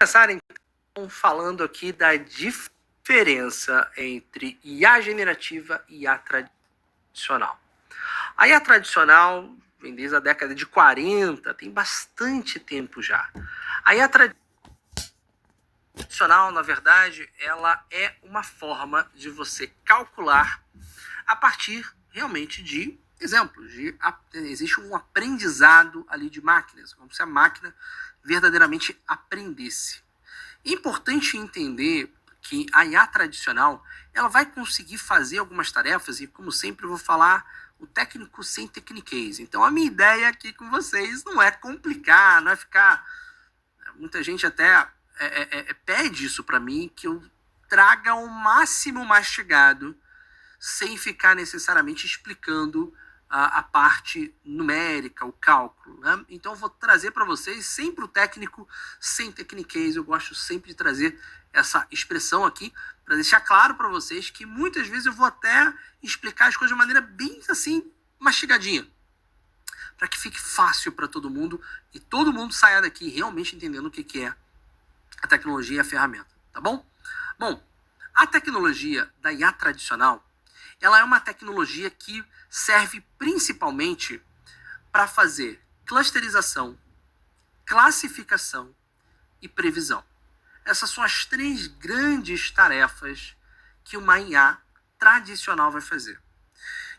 começar então falando aqui da diferença entre IA generativa e IA tradicional. A IA tradicional vem desde a década de 40, tem bastante tempo já. A IA tradicional, na verdade, ela é uma forma de você calcular a partir realmente de exemplos. Existe um aprendizado ali de máquinas, como se a máquina verdadeiramente aprendesse. É importante entender que a IA tradicional ela vai conseguir fazer algumas tarefas e, como sempre, eu vou falar o técnico sem tecniquez. Então, a minha ideia aqui com vocês não é complicar, não é ficar... Muita gente até pede isso para mim, que eu traga o máximo mastigado sem ficar necessariamente explicando a parte numérica, o cálculo, né? Então eu vou trazer para vocês sempre o técnico sem tecniquez. Eu gosto sempre de trazer essa expressão aqui para deixar claro para vocês que muitas vezes eu vou até explicar as coisas de maneira bem assim mastigadinha, para que fique fácil para todo mundo e todo mundo saia daqui realmente entendendo o que é a tecnologia e a ferramenta, tá bom? Bom, a tecnologia da IA tradicional, ela é uma tecnologia que serve principalmente para fazer clusterização, classificação e previsão. Essas são as três grandes tarefas que uma IA tradicional vai fazer.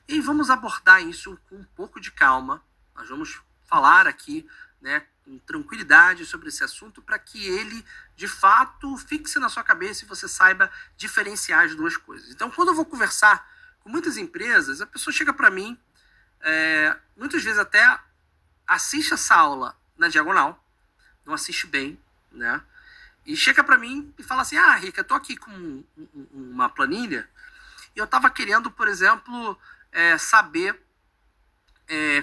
E vamos abordar isso com um pouco de calma. Nós vamos falar aqui, né, com tranquilidade sobre esse assunto para que ele, de fato, fixe na sua cabeça e você saiba diferenciar as duas coisas. Então, quando eu vou conversar com muitas empresas, a pessoa chega para mim, muitas vezes até assiste essa aula na diagonal, não assiste bem, né? E chega para mim e fala assim, Rica, eu tô aqui com uma planilha e eu tava querendo, por exemplo, saber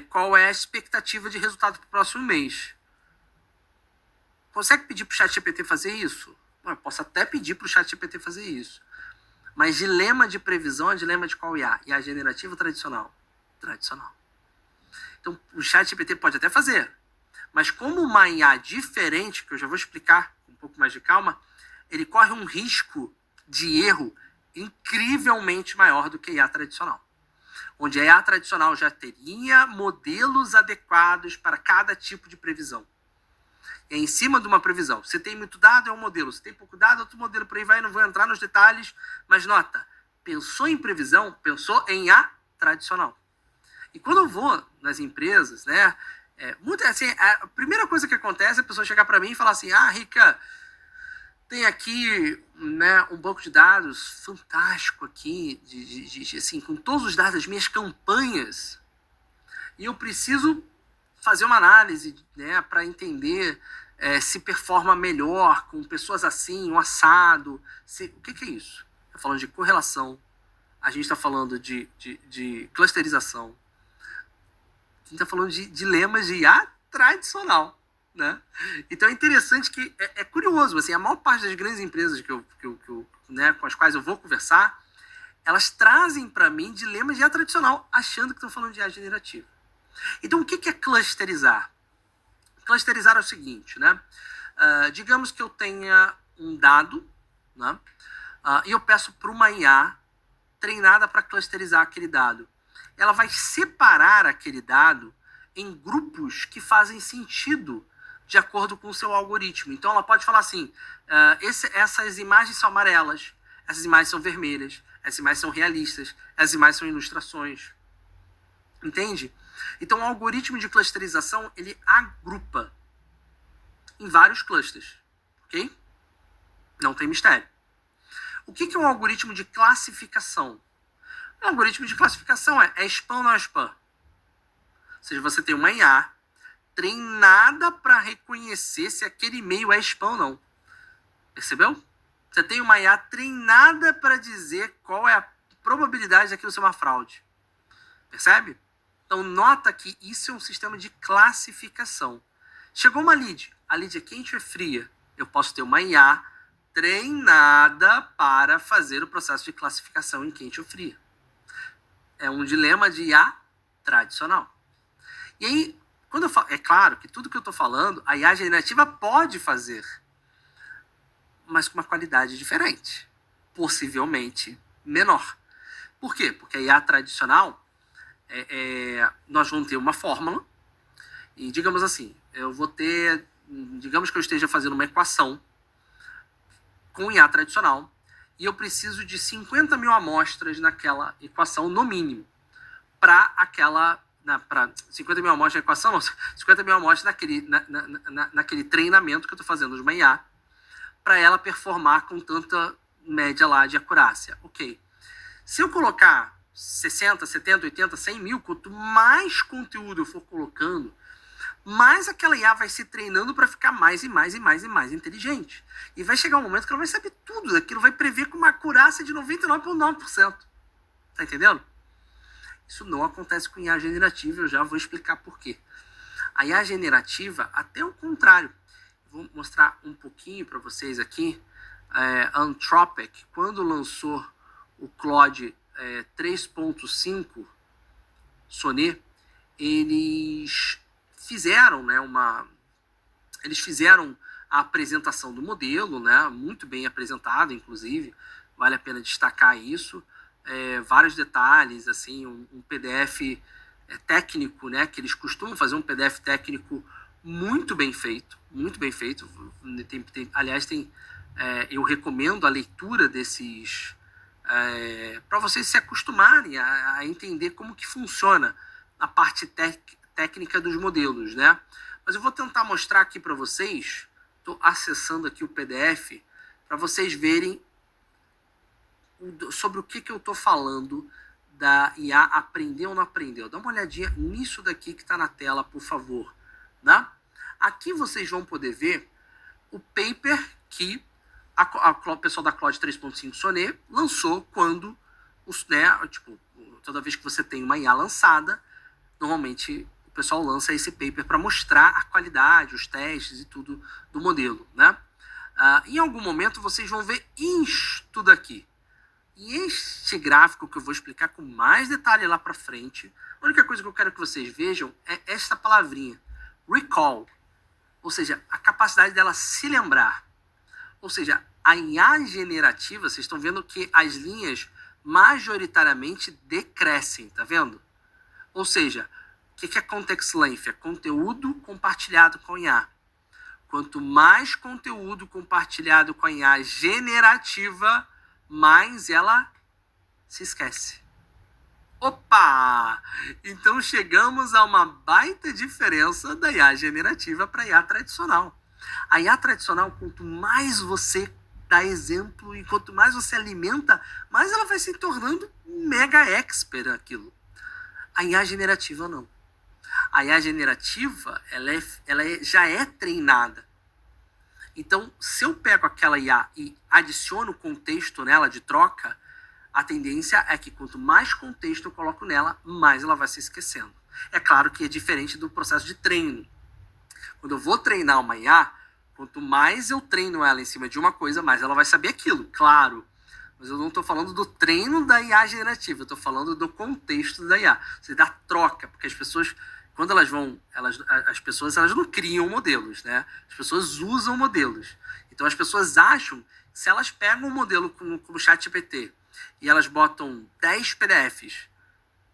qual é a expectativa de resultado para o próximo mês. Consegue pedir para o ChatGPT fazer isso? Eu posso até pedir para o ChatGPT fazer isso. Mas dilema de previsão é dilema de qual IA? IA generativa ou tradicional? Tradicional. Então, o ChatGPT pode até fazer. Mas como uma IA diferente, que eu já vou explicar com um pouco mais de calma, ele corre um risco de erro incrivelmente maior do que a IA tradicional. Onde a IA tradicional já teria modelos adequados para cada tipo de previsão. É em cima de uma previsão. Se tem muito dado, é um modelo. Se tem pouco dado, é outro modelo. Por aí vai, não vou entrar nos detalhes. Mas nota, pensou em previsão, pensou em IA tradicional. E quando eu vou nas empresas, né, a primeira coisa que acontece é a pessoa chegar para mim e falar assim, Rica, tem aqui, né, um banco de dados fantástico aqui, assim, com todos os dados das minhas campanhas. E eu preciso fazer uma análise, né, para entender se performa melhor com pessoas assim, um assado. O que é isso? Está falando de correlação, a gente está falando de clusterização, a gente está falando de dilemas de IA tradicional, né? Então é interessante que é curioso, assim, a maior parte das grandes empresas né, com as quais eu vou conversar, elas trazem para mim dilemas de IA tradicional, achando que estão falando de IA generativa. Então, o que é clusterizar? Clusterizar é o seguinte, né? Digamos que eu tenha um dado, né? E eu peço para uma IA treinada para clusterizar aquele dado. Ela vai separar aquele dado em grupos que fazem sentido de acordo com o seu algoritmo. Então, ela pode falar assim, essas imagens são amarelas, essas imagens são vermelhas, essas imagens são realistas, essas imagens são ilustrações. Entende? Então, o algoritmo de clusterização, ele agrupa em vários clusters, ok? Não tem mistério. O que é um algoritmo de classificação? Um algoritmo de classificação é spam ou não é spam? Ou seja, você tem uma IA treinada para reconhecer se aquele e-mail é spam ou não. Percebeu? Você tem uma IA treinada para dizer qual é a probabilidade daquilo ser uma fraude. Percebe? Então, nota que isso é um sistema de classificação. Chegou uma lead. A lead é quente ou é fria? Eu posso ter uma IA treinada para fazer o processo de classificação em quente ou fria. É um dilema de IA tradicional. E aí, quando eu falo, é claro que tudo que eu estou falando, a IA generativa pode fazer. mas com uma qualidade diferente, possivelmente menor. Por quê? Porque a IA tradicional, nós vamos ter uma fórmula, e digamos assim, digamos que eu esteja fazendo uma equação com IA tradicional, e eu preciso de 50 mil amostras naquela equação, no mínimo, para 50 mil amostras na equação, não, 50 mil amostras naquele treinamento que eu estou fazendo de uma IA, para ela performar com tanta média lá de acurácia. Ok. Se eu colocar 60, 70, 80, 100 mil, quanto mais conteúdo eu for colocando, mais aquela IA vai se treinando para ficar mais e mais e mais e mais inteligente. E vai chegar um momento que ela vai saber tudo daquilo, vai prever com uma acurácia de 99,9%. Tá entendendo? Isso não acontece com IA generativa, eu já vou explicar por quê. A IA generativa, até o contrário. Vou mostrar um pouquinho para vocês aqui. Anthropic, quando lançou o Claude 3.5 Sonnet, eles fizeram, eles fizeram a apresentação do modelo, né, muito bem apresentado, inclusive, vale a pena destacar isso. Vários detalhes, assim, um PDF técnico, né, que eles costumam fazer um PDF técnico muito bem feito, muito bem feito. Aliás, eu recomendo a leitura desses para vocês se acostumarem a entender como que funciona a parte técnica dos modelos, né? Mas eu vou tentar mostrar aqui para vocês. Estou acessando aqui o PDF para vocês verem sobre o que eu estou falando da IA aprender ou não aprendeu. Dá uma olhadinha nisso daqui que está na tela, por favor. Né? Aqui vocês vão poder ver o paper que o pessoal da Claude 3.5 Sonnet lançou quando, toda vez que você tem uma IA lançada, normalmente o pessoal lança esse paper para mostrar a qualidade, os testes e tudo do modelo. Né? Em algum momento vocês vão ver isto daqui. E este gráfico que eu vou explicar com mais detalhe lá para frente, a única coisa que eu quero que vocês vejam é esta palavrinha, recall, ou seja, a capacidade dela se lembrar. Ou seja, a IA generativa, vocês estão vendo que as linhas majoritariamente decrescem, tá vendo? Ou seja, o que é context length? É conteúdo compartilhado com IA. Quanto mais conteúdo compartilhado com a IA generativa, mais ela se esquece. Opa! Então chegamos a uma baita diferença da IA generativa para a IA tradicional. A IA tradicional, quanto mais você dá exemplo e quanto mais você alimenta, mais ela vai se tornando mega expert naquilo. A IA generativa não. A IA generativa, ela já é treinada. Então, se eu pego aquela IA e adiciono contexto nela de troca, a tendência é que quanto mais contexto eu coloco nela, mais ela vai se esquecendo. É claro que é diferente do processo de treino. Quando eu vou treinar uma IA, quanto mais eu treino ela em cima de uma coisa, mais ela vai saber aquilo, claro. Mas eu não estou falando do treino da IA generativa, eu estou falando do contexto da IA. Ou seja, da troca, porque as pessoas... Quando as pessoas não criam modelos, né? As pessoas usam modelos. Então as pessoas acham que se elas pegam um modelo como o ChatGPT e elas botam 10 PDFs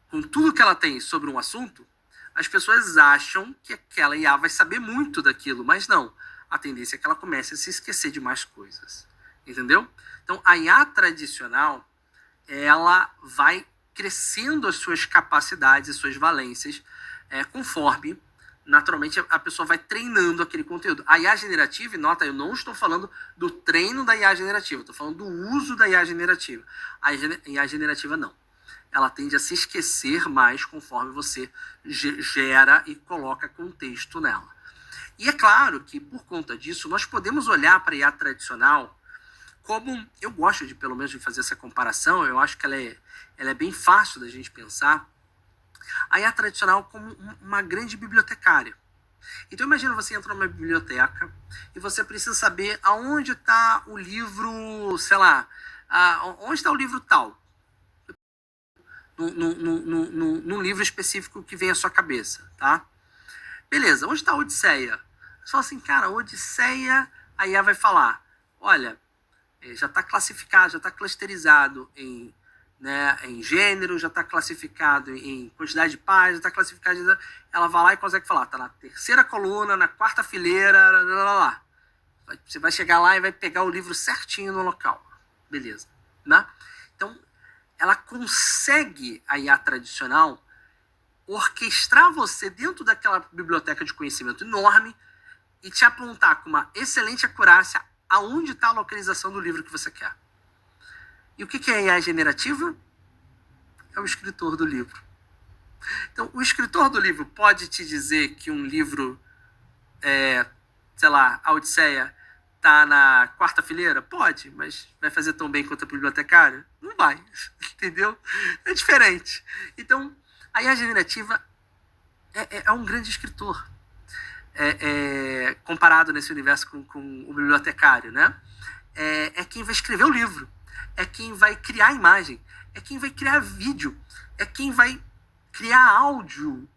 com tudo que ela tem sobre um assunto, as pessoas acham que aquela IA vai saber muito daquilo, mas não. A tendência é que ela comece a se esquecer de mais coisas. Entendeu? Então a IA tradicional, ela vai crescendo as suas capacidades e suas valências conforme, naturalmente, a pessoa vai treinando aquele conteúdo. A IA generativa, e nota, eu não estou falando do treino da IA generativa, estou falando do uso da IA generativa. A IA generativa não. Ela tende a se esquecer mais conforme você gera e coloca contexto nela. E é claro que, por conta disso, nós podemos olhar para a IA tradicional como... Eu gosto, pelo menos, de fazer essa comparação, eu acho que ela é bem fácil da gente pensar. A IA tradicional como uma grande bibliotecária. Então imagina você entra numa biblioteca e você precisa saber aonde está o livro, sei lá, onde está o livro tal. Num livro específico que vem à sua cabeça, tá? Beleza, onde está a Odisseia? Você fala assim, cara, Odisseia, a IA vai falar, olha, já está classificado, já está clusterizado em, né, em gênero, já está classificado em quantidade de páginas, está classificado. Ela vai lá e consegue falar, está na terceira coluna, na quarta fileira, lá. Você vai chegar lá e vai pegar o livro certinho no local. Beleza. Né? Então, ela consegue, a IA tradicional, orquestrar você dentro daquela biblioteca de conhecimento enorme e te apontar com uma excelente acurácia aonde está a localização do livro que você quer. E o que é a IA generativa? É o escritor do livro. Então, o escritor do livro pode te dizer que um livro, sei lá, a Odisseia, está na quarta fileira? Pode, mas vai fazer tão bem quanto a bibliotecária? Não vai, entendeu? É diferente. Então, a IA generativa é um grande escritor, comparado nesse universo com o bibliotecário, né? É quem vai escrever o livro, é quem vai criar a imagem, é quem vai criar vídeo, é quem vai criar áudio.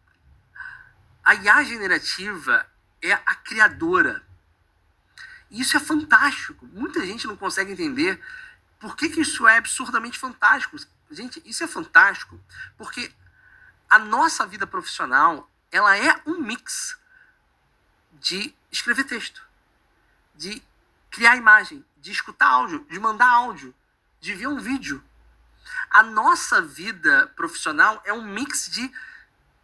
A IA generativa é a criadora. E isso é fantástico. Muita gente não consegue entender por que isso é absurdamente fantástico. Gente, isso é fantástico porque a nossa vida profissional, ela é um mix de escrever texto, de criar imagem, de escutar áudio, de mandar áudio, de ver um vídeo. A nossa vida profissional é um mix de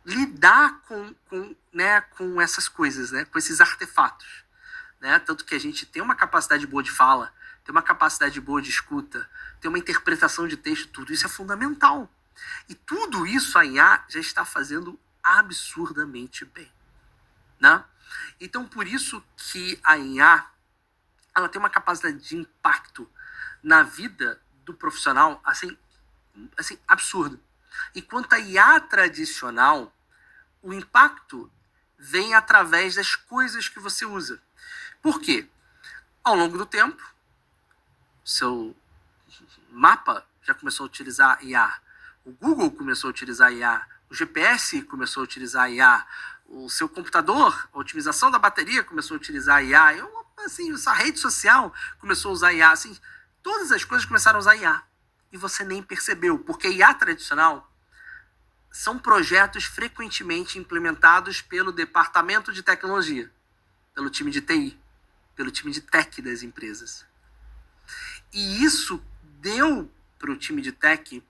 lidar com essas coisas, né? Com esses artefatos. Né? Tanto que a gente tem uma capacidade boa de fala, tem uma capacidade boa de escuta, tem uma interpretação de texto, tudo isso é fundamental. E tudo isso a IA já está fazendo absurdamente bem. Né? Então, por isso que a IA ela tem uma capacidade de impacto na vida do profissional assim absurdo. Enquanto a IA tradicional, o impacto vem através das coisas que você usa. Por quê? Ao longo do tempo, seu mapa já começou a utilizar IA, o Google começou a utilizar IA, o GPS começou a utilizar IA, o seu computador, a otimização da bateria começou a utilizar IA, assim, a rede social começou a usar IA, assim, todas as coisas começaram a usar IA. E você nem percebeu, porque IA tradicional são projetos frequentemente implementados pelo departamento de tecnologia, pelo time de TI, pelo time de tech das empresas. E isso deu para o time de tech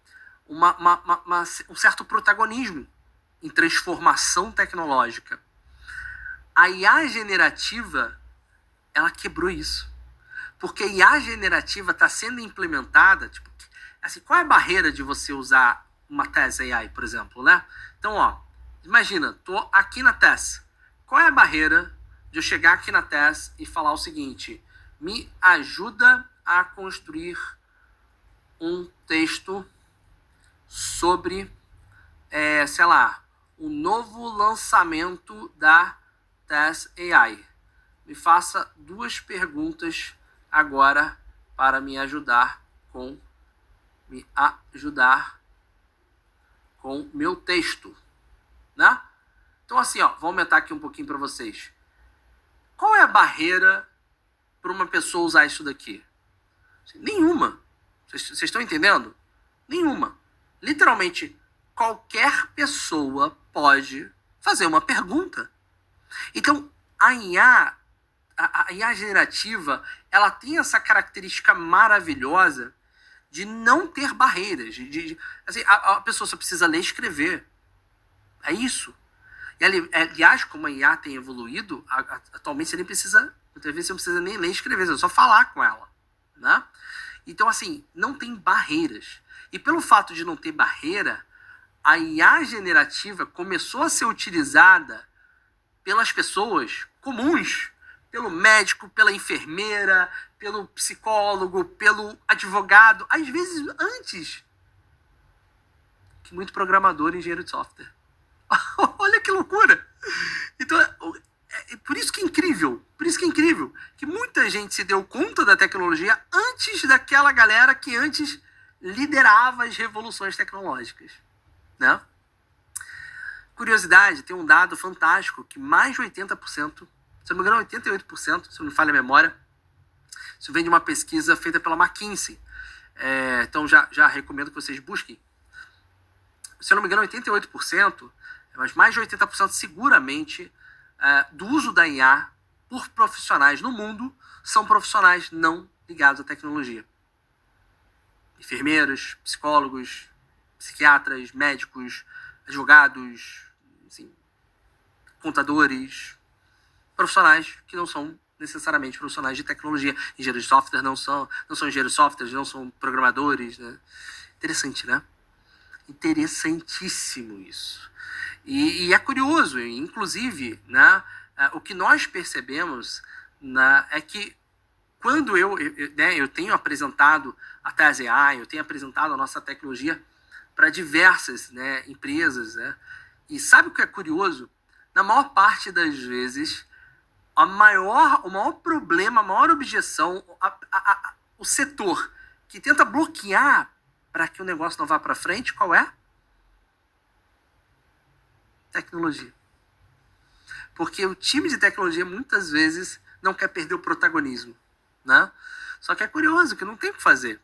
um certo protagonismo em transformação tecnológica. A IA generativa, ela quebrou isso. Porque a IA generativa está sendo implementada, tipo, assim, qual é a barreira de você usar uma TES AI, por exemplo, né? Então, ó, imagina, tô aqui na TES. Qual é a barreira de eu chegar aqui na TES e falar o seguinte: me ajuda a construir um texto sobre, sei lá, o novo lançamento da TES AI. Me faça 2 perguntas agora para me ajudar com meu texto, né? Então assim, ó, vou aumentar aqui um pouquinho para vocês. Qual é a barreira para uma pessoa usar isso daqui? Nenhuma. Vocês estão entendendo? Nenhuma. Literalmente, qualquer pessoa pode fazer uma pergunta. Então, a IA generativa, ela tem essa característica maravilhosa de não ter barreiras. Assim, a pessoa só precisa ler e escrever. É isso. E, aliás, como a IA tem evoluído, atualmente você nem precisa, muitas vezes você não precisa nem ler e escrever, você é só falar com ela. Né? Então, assim, não tem barreiras. E pelo fato de não ter barreira, a IA generativa começou a ser utilizada pelas pessoas comuns, pelo médico, pela enfermeira, pelo psicólogo, pelo advogado, às vezes antes que muito programador e engenheiro de software. Olha que loucura! Então, por isso que é incrível, que muita gente se deu conta da tecnologia antes daquela galera que antes liderava as revoluções tecnológicas, né? Curiosidade, tem um dado fantástico que mais de 80%, se não me engano 88%, se não me falha a memória, Isso vem de uma pesquisa feita pela McKinsey. Então já recomendo que vocês busquem. Se eu não me engano, 88%, mas mais de 80% seguramente do uso da IA por profissionais no mundo são profissionais não ligados à tecnologia. Enfermeiros, psicólogos, psiquiatras, médicos, advogados, assim, contadores, profissionais que não são necessariamente profissionais de tecnologia. Engenheiros de software não são engenheiros de software, não são programadores, né? Interessante, né? Interessantíssimo isso. E é curioso, inclusive, né, o que nós percebemos, né, é que quando eu tenho apresentado a Tese AI, eu tenho apresentado a nossa tecnologia para diversas, né, empresas, né, e sabe o que é curioso? Na maior parte das vezes, o maior problema, a maior objeção, o setor que tenta bloquear para que o negócio não vá para frente, qual é? Tecnologia. Porque o time de tecnologia muitas vezes não quer perder o protagonismo, né? Só que é curioso que não tem o que fazer.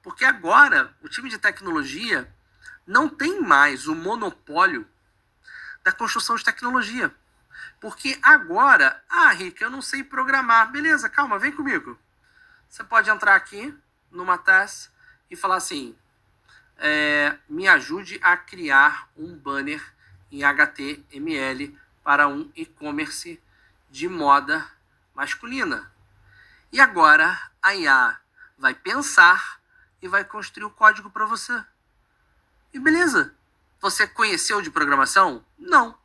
Porque agora o time de tecnologia não tem mais o monopólio da construção de tecnologia. Porque agora, Rick, eu não sei programar. Beleza, calma, vem comigo. Você pode entrar aqui numa task e falar assim, me ajude a criar um banner em HTML para um e-commerce de moda masculina. E agora a IA vai pensar e vai construir o código para você. E beleza. Você conheceu de programação? Não.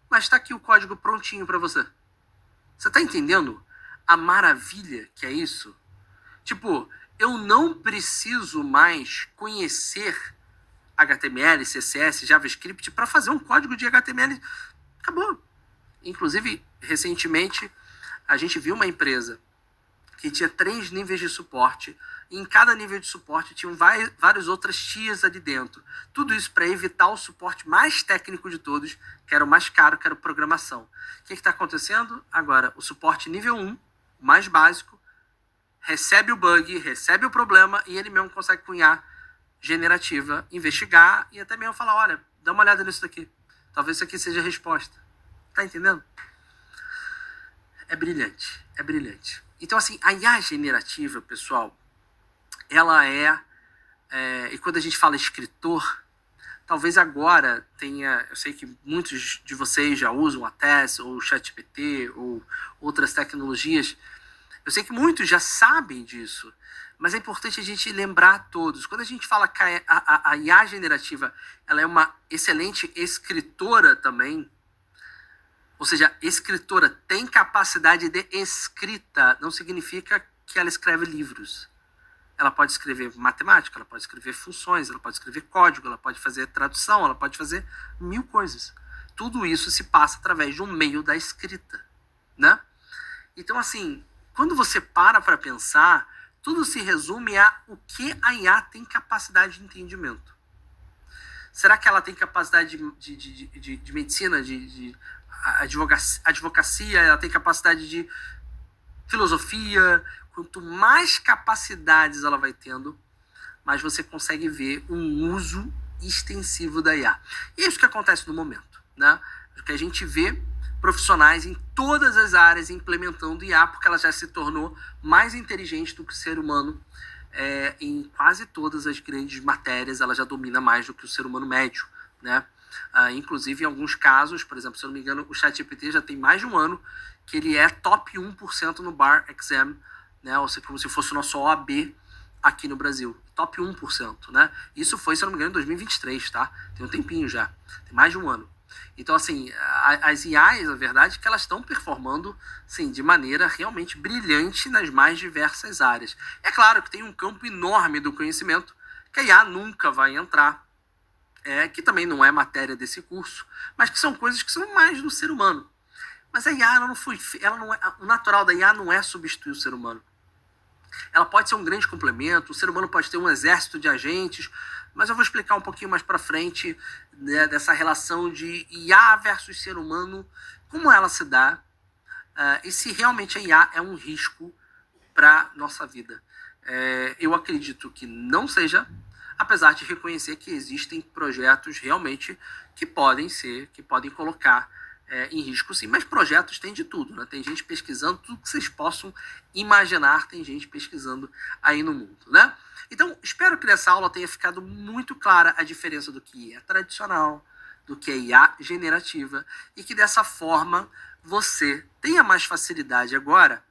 Mas está aqui o código prontinho para você. Você está entendendo a maravilha que é isso? Tipo, eu não preciso mais conhecer HTML, CSS, JavaScript para fazer um código de HTML. Acabou. Inclusive, recentemente, a gente viu uma empresa que tinha 3 níveis de suporte. E em cada nível de suporte tinham várias outras tias ali dentro. Tudo isso para evitar o suporte mais técnico de todos, que era o mais caro, que era a programação. O que está acontecendo? Agora, o suporte nível 1, o mais básico, recebe o bug, recebe o problema e ele mesmo consegue cunhar generativa, investigar e até mesmo falar, olha, dá uma olhada nisso daqui. Talvez isso aqui seja a resposta. Tá entendendo? É brilhante, é brilhante. Então, assim, a IA generativa, pessoal, ela e quando a gente fala escritor, talvez agora tenha, eu sei que muitos de vocês já usam a TES ou o ChatGPT ou outras tecnologias, eu sei que muitos já sabem disso, mas é importante a gente lembrar a todos. Quando a gente fala que a IA generativa ela é uma excelente escritora também, ou seja, escritora tem capacidade de escrita, não significa que ela escreve livros. Ela pode escrever matemática, ela pode escrever funções, ela pode escrever código, ela pode fazer tradução, ela pode fazer 1000 coisas. Tudo isso se passa através de um meio da escrita, né? Então, assim, quando você para pensar, tudo se resume a o que a IA tem capacidade de entendimento. Será que ela tem capacidade de medicina, de advocacia, ela tem capacidade de filosofia? Quanto mais capacidades ela vai tendo, mais você consegue ver um uso extensivo da IA. E é isso que acontece no momento, né? Que a gente vê profissionais em todas as áreas implementando IA, porque ela já se tornou mais inteligente do que o ser humano. Em quase todas as grandes matérias, ela já domina mais do que o ser humano médio, né? Inclusive, em alguns casos, por exemplo, se eu não me engano, o ChatGPT já tem mais de um ano que ele é top 1% no Bar Exam, né? Ou seja, como se fosse o nosso OAB aqui no Brasil. Top 1%, né? Isso foi, se eu não me engano, em 2023, tá? Tem um tempinho já. Tem mais de um ano. Então, assim, as IAs, a verdade é que elas estão performando, assim, de maneira realmente brilhante nas mais diversas áreas. É claro que tem um campo enorme do conhecimento que a IA nunca vai entrar, que também não é matéria desse curso, mas que são coisas que são mais do ser humano. Mas a IA, o natural da IA não é substituir o ser humano. Ela pode ser um grande complemento, o ser humano pode ter um exército de agentes, mas eu vou explicar um pouquinho mais para frente, né, dessa relação de IA versus ser humano, como ela se dá, e se realmente a IA é um risco para nossa vida? Eu acredito que não seja, apesar de reconhecer que existem projetos realmente que podem colocar em risco, sim. Mas projetos tem de tudo, né? Tem gente pesquisando tudo que vocês possam imaginar, tem gente pesquisando aí no mundo, né? Então, espero que nessa aula tenha ficado muito clara a diferença do que é tradicional, do que é IA generativa, e que dessa forma você tenha mais facilidade agora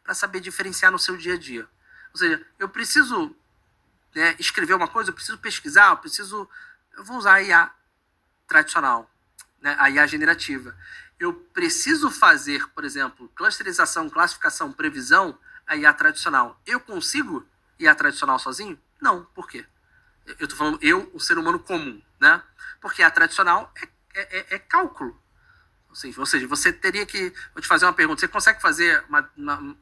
para saber diferenciar no seu dia a dia. Ou seja, eu preciso escrever uma coisa, eu preciso pesquisar, eu vou usar a IA tradicional, né, a IA generativa. Eu preciso fazer, por exemplo, clusterização, classificação, previsão, a IA tradicional. Eu consigo IA tradicional sozinho? Não. Por quê? Eu estou falando o ser humano comum, né? Porque a tradicional é cálculo. Ou seja, você teria que... Vou te fazer uma pergunta. Você consegue fazer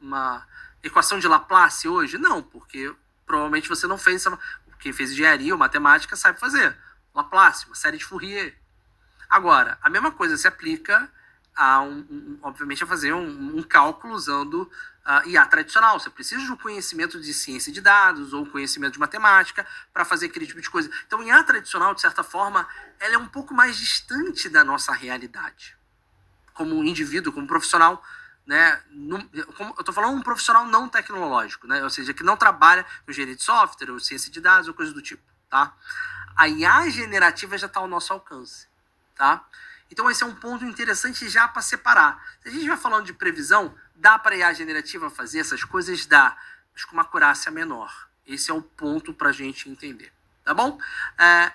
uma equação de Laplace hoje? Não, porque provavelmente você não fez. Quem fez engenharia ou matemática sabe fazer. Laplace, uma série de Fourier. Agora, a mesma coisa se aplica obviamente, a fazer um cálculo usando IA tradicional. Você precisa de um conhecimento de ciência de dados ou conhecimento de matemática para fazer aquele tipo de coisa. Então, IA tradicional, de certa forma, ela é um pouco mais distante da nossa realidade. Como indivíduo, como profissional, né? Eu estou falando um profissional não tecnológico, né? Ou seja, que não trabalha com engenharia de software ou ciência de dados ou coisa do tipo, tá? A IA generativa já está ao nosso alcance, tá? Então esse é um ponto interessante já para separar. Se a gente vai falando de previsão, dá para a IA generativa fazer essas coisas? Dá, mas com uma acurácia menor. Esse é o ponto para a gente entender, tá bom?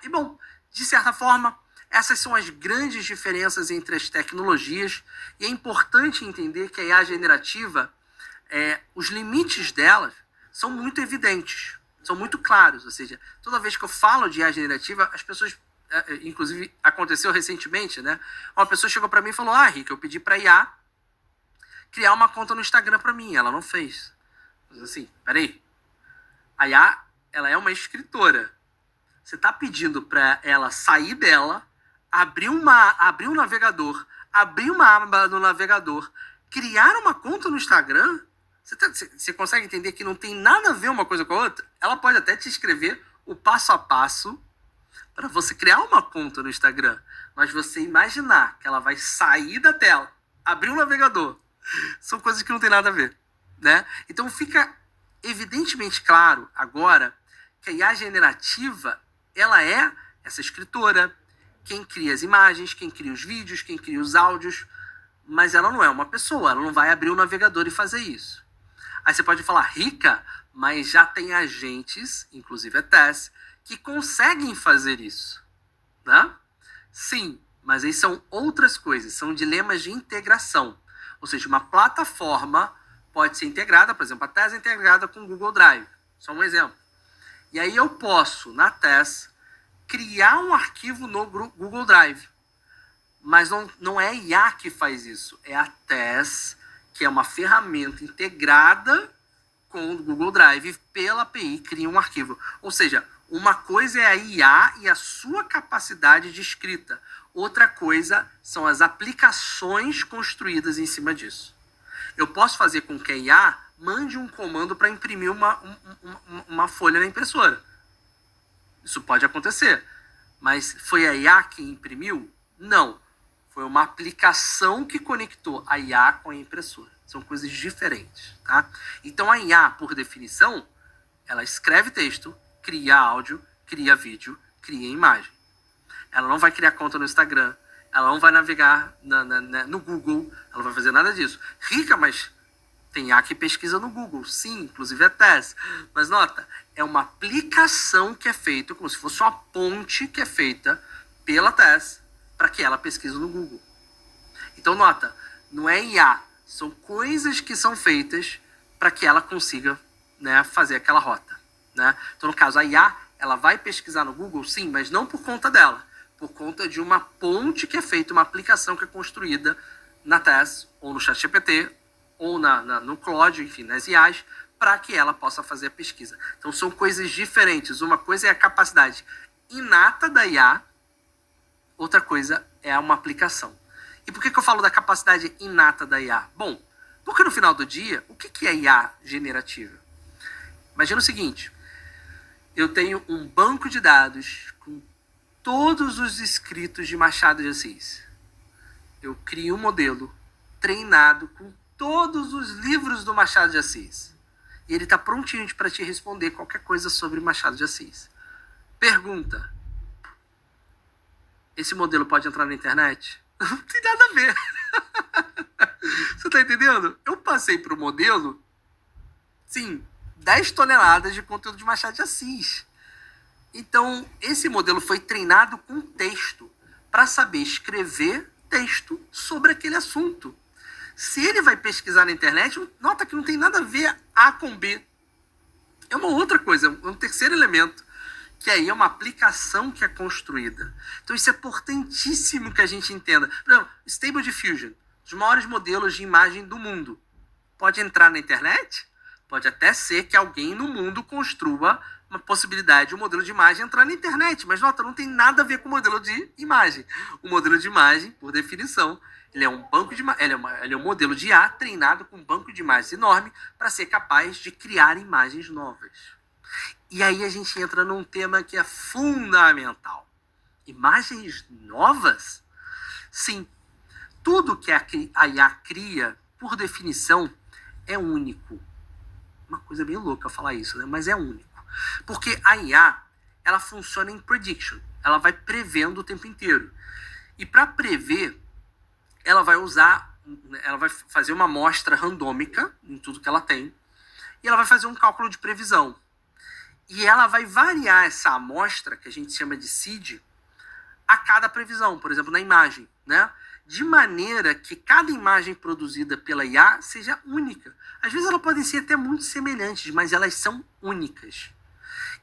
E bom, de certa forma, essas são as grandes diferenças entre as tecnologias, e é importante entender que a IA generativa, os limites delas são muito evidentes, são muito claros. Ou seja, toda vez que eu falo de IA generativa, as pessoas... Inclusive, aconteceu recentemente, né? Uma pessoa chegou para mim e falou: Rick, eu pedi para a IA criar uma conta no Instagram para mim. Ela não fez. Mas assim, peraí. A IA, ela é uma escritora. Você está pedindo para ela sair dela, abrir um navegador, abrir uma aba no navegador, criar uma conta no Instagram? Você consegue entender que não tem nada a ver uma coisa com a outra? Ela pode até te escrever o passo a passo para você criar uma conta no Instagram, mas você imaginar que ela vai sair da tela, abrir um navegador, são coisas que não tem nada a ver, né? Então fica evidentemente claro agora que a IA generativa, ela é essa escritora, quem cria as imagens, quem cria os vídeos, quem cria os áudios, mas ela não é uma pessoa, ela não vai abrir o navegador e fazer isso. Aí você pode falar, Rica, mas já tem agentes, inclusive a Tess, que conseguem fazer isso, né? Sim, mas aí são outras coisas, são dilemas de integração. Ou seja, uma plataforma pode ser integrada, por exemplo, a Tess é integrada com o Google Drive, só um exemplo. E aí eu posso, na Tess, criar um arquivo no Google Drive, mas não é a IA que faz isso, é a Tess, que é uma ferramenta integrada com o Google Drive, pela API, cria um arquivo. Ou seja, uma coisa é a IA e a sua capacidade de escrita. Outra coisa são as aplicações construídas em cima disso. Eu posso fazer com que a IA mande um comando para imprimir uma folha na impressora. Isso pode acontecer. Mas foi a IA que imprimiu? Não. Foi uma aplicação que conectou a IA com a impressora. São coisas diferentes, tá? Então a IA, por definição, ela escreve texto, cria áudio, cria vídeo, cria imagem. Ela não vai criar conta no Instagram, ela não vai navegar no Google, ela não vai fazer nada disso. Rica, mas tem IA que pesquisa no Google, sim, inclusive a Tess. Mas nota, é uma aplicação que é feita, como se fosse uma ponte que é feita pela Tess para que ela pesquise no Google. Então nota, não é IA, são coisas que são feitas para que ela consiga, né, fazer aquela rota, né? Então no caso a IA, ela vai pesquisar no Google, sim, mas não por conta dela, por conta de uma ponte que é feita, uma aplicação que é construída na Tess, ou no ChatGPT, ou no Claude, enfim, nas IAs, para que ela possa fazer a pesquisa. Então são coisas diferentes. Uma coisa é a capacidade inata da IA, outra coisa é uma aplicação. E por que eu falo da capacidade inata da IA? Bom, Porque no final do dia, o que é IA generativa? Imagina o seguinte, eu tenho um banco de dados com todos os escritos de Machado de Assis. Eu crio um modelo treinado com todos os livros do Machado de Assis. E ele está prontinho para te responder qualquer coisa sobre Machado de Assis. Pergunta. Esse modelo pode entrar na internet? Não tem nada a ver. Você tá entendendo? Eu passei pro modelo, sim, 10 toneladas de conteúdo de Machado de Assis. Então, esse modelo foi treinado com texto para saber escrever texto sobre aquele assunto. Se ele vai pesquisar na internet, nota que não tem nada a ver A com B. É uma outra coisa, é um terceiro elemento, que aí é uma aplicação que é construída. Então isso é importantíssimo que a gente entenda. Por exemplo, Stable Diffusion, os maiores modelos de imagem do mundo. Pode entrar na internet? Pode até ser que alguém no mundo construa uma possibilidade de um modelo de imagem entrar na internet, mas nota, não tem nada a ver com o modelo de imagem. O modelo de imagem, por definição, ele é um banco de ele é um modelo de IA treinado com um banco de imagens enorme para ser capaz de criar imagens novas. E aí a gente entra num tema que é fundamental. Imagens novas? Sim. Tudo que a IA cria, por definição, é único. Uma coisa bem louca falar isso, né? Mas é único. Porque a IA, ela funciona em prediction. Ela vai prevendo o tempo inteiro. E para prever, ela vai fazer uma amostra randômica em tudo que ela tem. E ela vai fazer um cálculo de previsão. E ela vai variar essa amostra, que a gente chama de seed, a cada previsão, por exemplo, na imagem, né? De maneira que cada imagem produzida pela IA seja única. Às vezes elas podem ser até muito semelhantes, mas elas são únicas.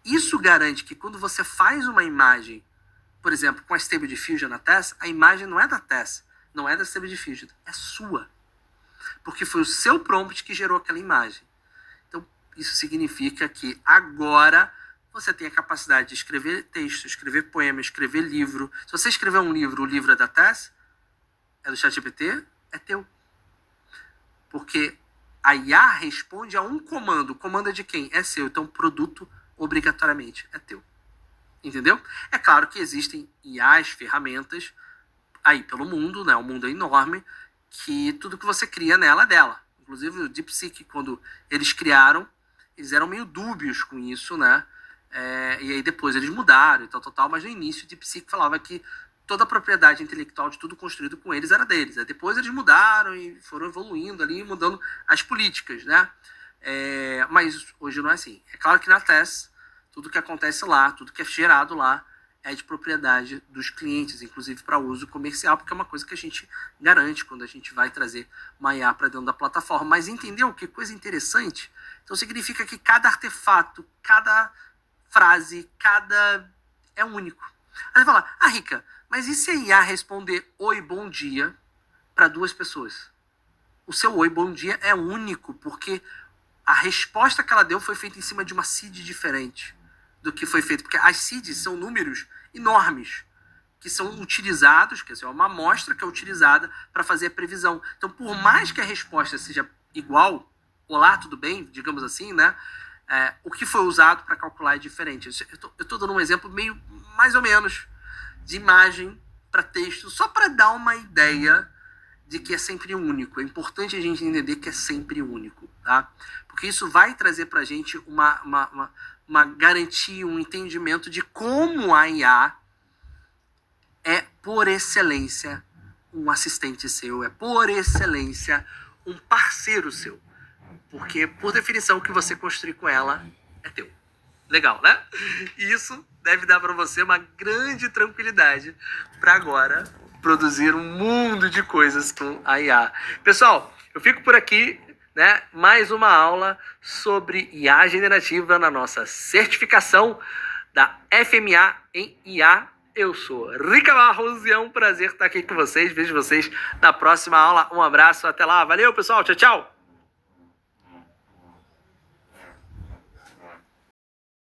Isso garante que quando você faz uma imagem, por exemplo, com a Stable Diffusion na Tess, a imagem não é da Tess, não é da Stable Diffusion, é sua. Porque foi o seu prompt que gerou aquela imagem. Então, isso significa que agora você tem a capacidade de escrever texto, escrever poema, escrever livro. Se você escrever um livro, o livro é da Tess, é do ChatGPT, é teu. Porque a IA responde a um comando. O comando é de quem? É seu. Então, o produto, obrigatoriamente, é teu. Entendeu? É claro que existem IAs, ferramentas, aí pelo mundo, né? O mundo é enorme, que tudo que você cria nela é dela. Inclusive, o DeepSeek, quando eles criaram, eles eram meio dúbios com isso, né? E aí depois eles mudaram e tal. Mas no início, o DeepSeek falava que toda a propriedade intelectual de tudo construído com eles era deles. Aí depois eles mudaram e foram evoluindo ali, mudando as políticas, né? Mas hoje não é assim. É claro que na Tess, tudo que acontece lá, tudo que é gerado lá, é de propriedade dos clientes, inclusive para uso comercial, porque é uma coisa que a gente garante quando a gente vai trazer uma IA para dentro da plataforma. Mas entendeu? Que coisa interessante. Então significa que cada artefato, cada frase, é único. Aí você fala, Rica, mas e se a IA responder oi, bom dia para 2 pessoas? O seu oi, bom dia é único, porque a resposta que ela deu foi feita em cima de uma seed diferente do que foi feito. Porque as seeds são números enormes que são utilizados, quer dizer, é uma amostra que é utilizada para fazer a previsão. Então, por mais que a resposta seja igual, olá, tudo bem, digamos assim, né? O que foi usado para calcular é diferente. Eu estou dando um exemplo meio, mais ou menos, de imagem para texto, só para dar uma ideia de que é sempre único. É importante a gente entender que é sempre único, tá? Porque isso vai trazer para a gente uma garantia, um entendimento de como a IA é, por excelência, um assistente seu, é, por excelência, um parceiro seu. Porque, por definição, o que você construir com ela é teu. Legal, né? E isso deve dar para você uma grande tranquilidade para agora produzir um mundo de coisas com a IA. Pessoal, eu fico por aqui, né? Mais uma aula sobre IA generativa na nossa certificação da FMA em IA. Eu sou Rica Barros e é um prazer estar aqui com vocês. Vejo vocês na próxima aula. Um abraço, até lá. Valeu, pessoal. Tchau, tchau.